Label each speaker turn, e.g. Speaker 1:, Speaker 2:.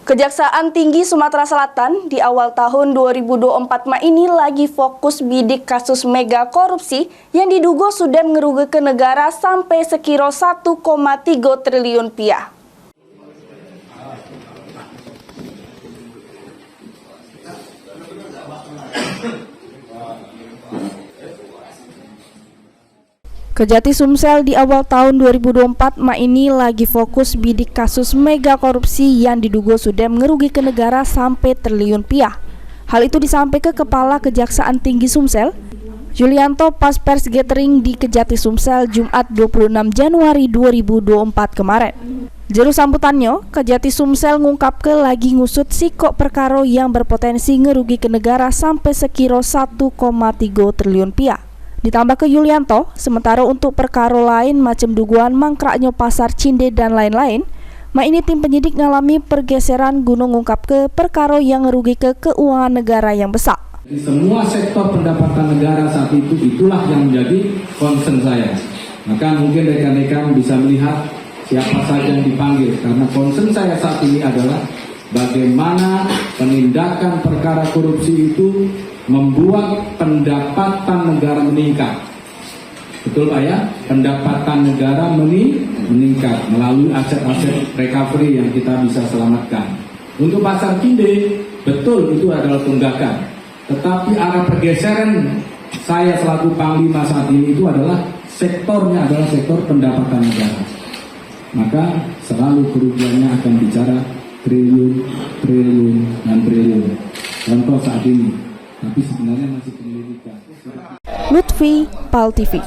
Speaker 1: Kejaksaan Tinggi Sumatera Selatan di awal tahun 2024 ini lagi fokus bidik kasus mega korupsi yang diduga sudah ngerugikan negara sampai sekira 1,3 triliun rupiah. Kejati Sumsel di awal tahun 2024 ini lagi fokus bidik kasus mega korupsi yang diduga sudah ngerugikan negara sampai triliun rupiah. Hal itu disampaikan ke Kepala Kejaksaan Tinggi Sumsel, Yulianto pas pers gathering di Kejati Sumsel Jumat 26 Januari 2024 kemarin. Juru sambutannya, Kejati Sumsel ngungkap ke lagi ngusut sikok perkara yang berpotensi ngerugikan negara sampai sekira 1,3 triliun rupiah. Ditambah ke Yulianto, sementara untuk perkara lain macam dugaan mangkraknya pasar Cinde dan lain-lain, ini tim penyidik ngalami pergeseran guna ngungkap ke perkara yang ngerugi ke keuangan negara yang besar.
Speaker 2: Di semua sektor pendapatan negara saat itu, itulah yang menjadi concern saya. Maka mungkin rekan-rekan bisa melihat siapa saja yang dipanggil, karena concern saya saat ini adalah bagaimana penindakan perkara korupsi itu membuat pendapatan negara meningkat. Betul Pak ya? Pendapatan negara meningkat melalui aset-aset recovery yang kita bisa selamatkan. Untuk pasar Cinde, betul itu adalah tunggakan. Tetapi arah pergeseran saya selaku Panglima saat ini itu adalah sektornya adalah sektor pendapatan negara. Maka selalu kerugiannya akan bicara triliun, dan triliun. Contoh saat ini. Tapi sebenarnya masih penyelidikan.
Speaker 1: Lutfi, PAL TV.